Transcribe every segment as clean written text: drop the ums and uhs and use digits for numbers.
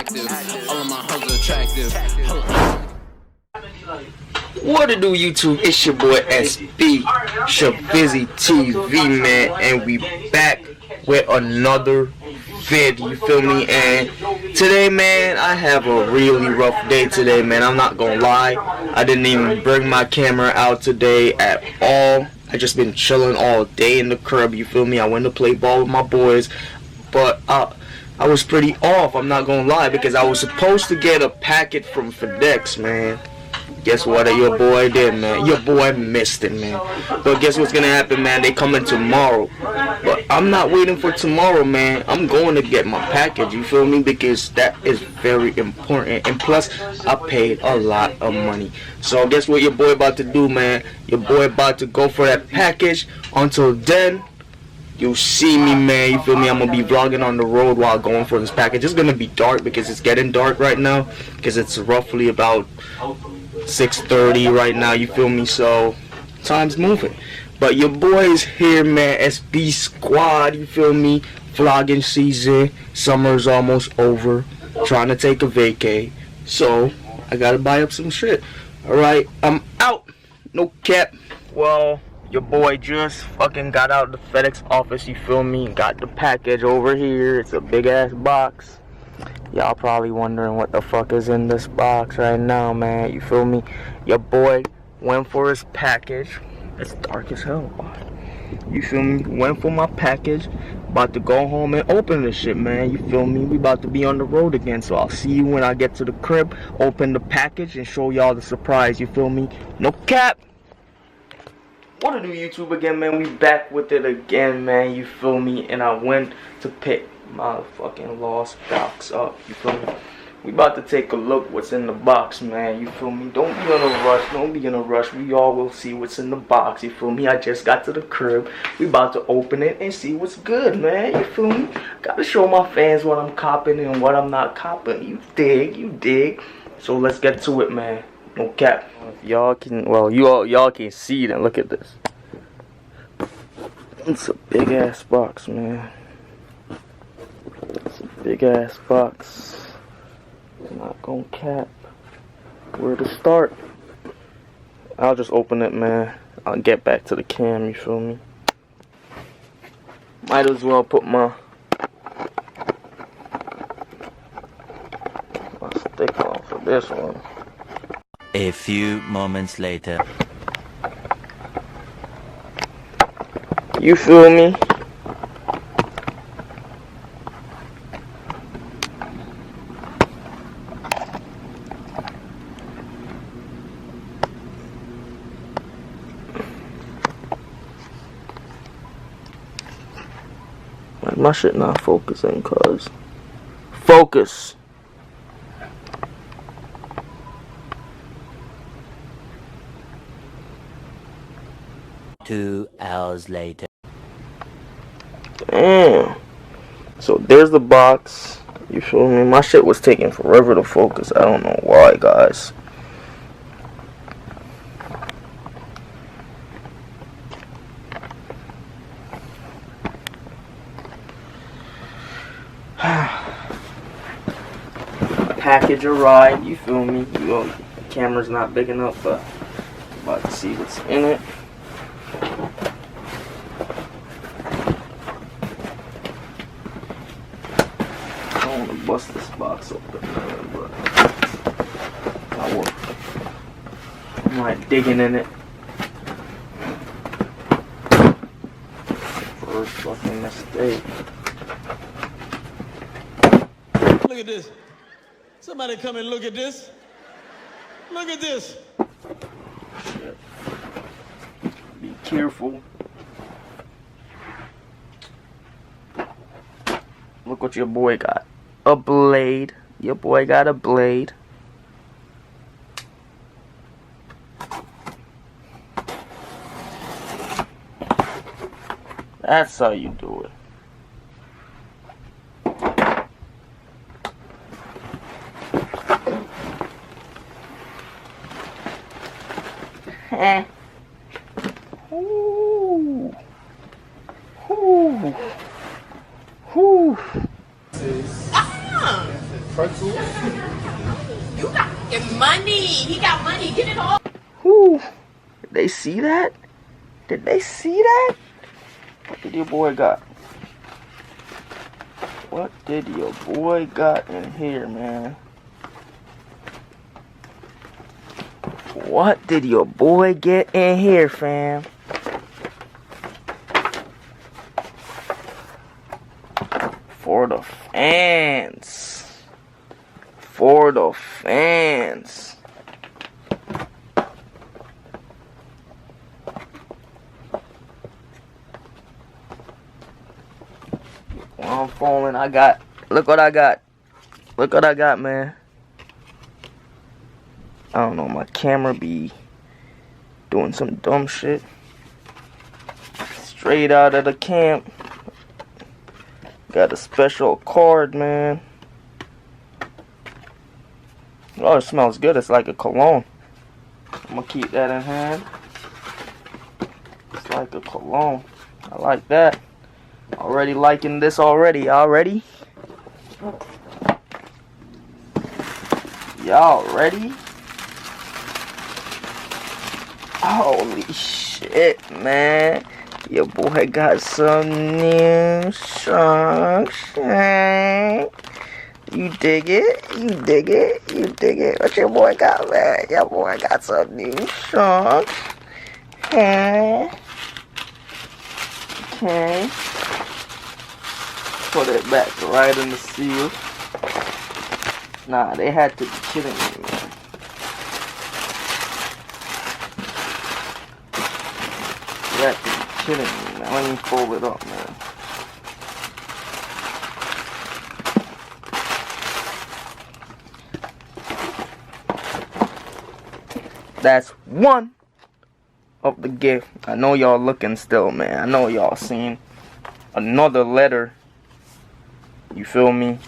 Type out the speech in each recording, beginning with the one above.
active. All of my hoes are attractive. What to do, YouTube? It's your boy SB, ShavizzyTV, man, and we back with another vid, you feel me? And today, man, I have a really rough day today, man. I'm not gonna lie, I didn't even bring my camera out today at all. I just been chilling all day in the crib, you feel me? I went to play ball with my boys, but I was pretty off, I'm not gonna lie, because I was supposed to get a packet from Fedex, man. Guess what your boy did, man? Your boy missed it, man. But guess what's gonna happen, man? They coming tomorrow. But I'm not waiting for tomorrow, man. I'm going to get my package, you feel me? Because that is very important. And plus, I paid a lot of money. So guess what your boy about to do, man? Your boy about to go for that package. Until then, you'll see me, man, you feel me? I'm gonna be vlogging on the road while going for this package. It's gonna be dark because it's getting dark right now, because it's roughly about 6:30 right now, you feel me? So time's moving. But your boy's here, man. SB squad, you feel me? Vlogging season, summer's almost over, trying to take a vacay, so I gotta buy up some shit. Alright, I'm out, no cap. Well, your boy just fucking got out of the FedEx office, you feel me? Got the package over here. It's a big ass box. Y'all probably wondering what the fuck is in this box right now, man. You feel me? Your boy went for his package. It's dark as hell. You feel me? Went for my package. About to go home and open this shit, man. You feel me? We about to be on the road again. So I'll see you when I get to the crib, open the package, and show y'all the surprise. You feel me? No cap. What to do, YouTube again, man? We back with it again, man. You feel me? And I went to pick my fucking lost box up, you feel me? We about to take a look what's in the box, man, you feel me? Don't be in a rush, don't be in a rush. We all will see what's in the box, you feel me? I just got to the crib. We about to open it and see what's good, man, you feel me? Gotta show my fans what I'm copping and what I'm not copping. You dig? So let's get to it, man. No cap. If y'all can, well, y'all can see it, and look at this. It's a big ass box, man. It's a big ass box. I'm not gonna cap. Where to start? I'll just open it, man. I'll get back to the cam, you feel me? Might as well put my stick on for this one. A few moments later. You feel me? My shit not focusing, cuz. Focus. Two hours later. Damn. So there's the box. You feel me? My shit was taking forever to focus. I don't know why, guys. Package arrived, you feel me? The camera's not big enough, but I'm about to see what's in it. I don't want to bust this box open, man, but I will. I'm like digging in it. First fucking mistake. Look at this. Somebody come and look at this. Look at this. Shit. Be careful. Look what your boy got. A blade. Your boy got a blade. That's how you do it. Ooh. Ooh. Ooh. pretzels. You got money. He got money. Get it all. Whoo. Did they see that? Did they see that? What did your boy got? What did your boy got in here, man? What did your boy get in here, fam? For the fans. For the fans. While I'm falling, I got, look what I got. Look what I got, man. I don't know, my camera be doing some dumb shit. Straight out of the camp. Got a special card, man. Oh, it smells good. It's like a cologne. I'm gonna keep that in hand. It's like a cologne. I like that. Already liking this already. Y'all ready? Y'all ready? Holy shit, man. Your boy got some new socks. You dig it? You dig it? You dig it? What your boy got, man? Your boy got some new socks. Okay. Okay. Put it back right in the seal. Nah, they had to be kidding me, man. They had to be kidding me, man. Let me fold it up, man. That's one of the gift. I know y'all looking still, man. I know y'all seen another letter. You feel me?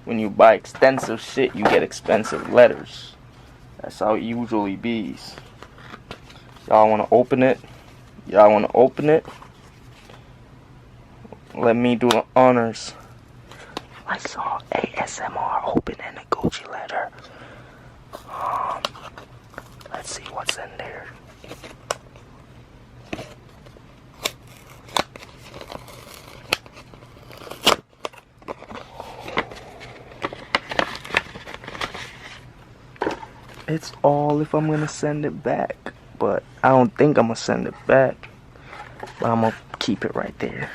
When you buy expensive shit, you get expensive letters. That's how it usually be. Y'all want to open it? Y'all want to open it? Let me do the honors. I saw ASMR opening a Gucci letter. Let's see what's in there. It's all if I'm gonna send it back, but I don't think I'm gonna send it back. But I'm gonna keep it right there.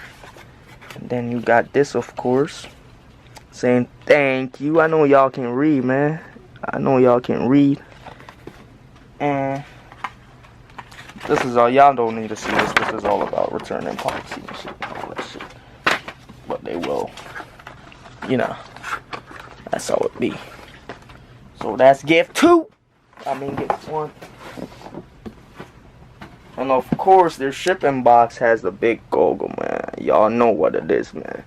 And then you got this, of course, saying thank you. I know y'all can read, man. I know y'all can read. And this is all. Y'all don't need to see this. This is all about returning policy and shit and all that shit. But they will, you know, that's how it be. So that's gift 2. I mean gift 1. And of course their shipping box has the big goggle, man. Y'all know what it is, man.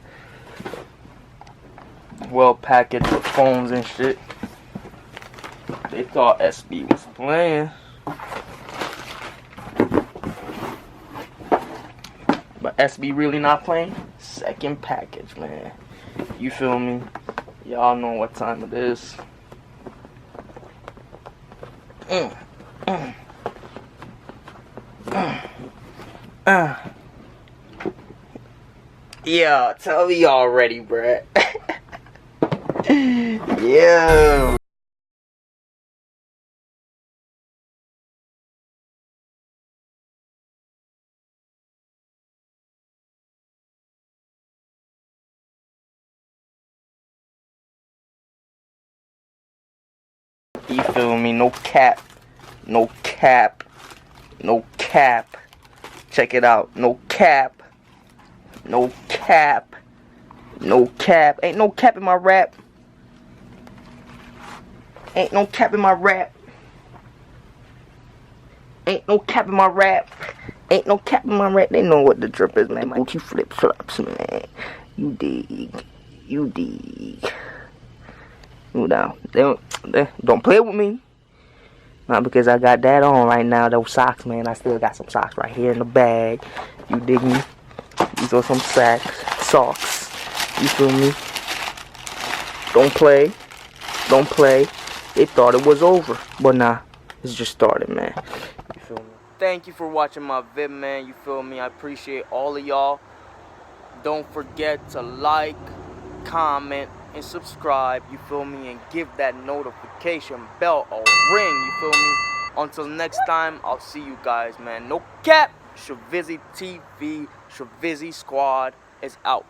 Well packaged with phones and shit. They thought SB was playing. But SB really not playing. Second package, man. You feel me? Y'all know what time it is. Yeah, tell me y'all ready, bruh. Yeah. You feel me? No cap. No cap. No cap. Check it out. No cap. No cap. No cap. Ain't no cap in my rap. Ain't no cap in my rap. Ain't no cap in my rap. Ain't no cap in my rap. They know what the drip is, man. Gucci flip flops, man. You dig. You dig. You know, they don't play with me. Not because I got that on right now. Those socks, man. I still got some socks right here in the bag. You dig me? These are some socks. You feel me? Don't play. Don't play. They thought it was over. But nah, it's just started, man. You feel me? Thank you for watching my vid, man. You feel me? I appreciate all of y'all. Don't forget to like, comment, and subscribe. You feel me? And give that notification bell a ring. You feel me? Until next time, I'll see you guys, man. No cap. ShavizzyTV, Shavizzy Squad is out.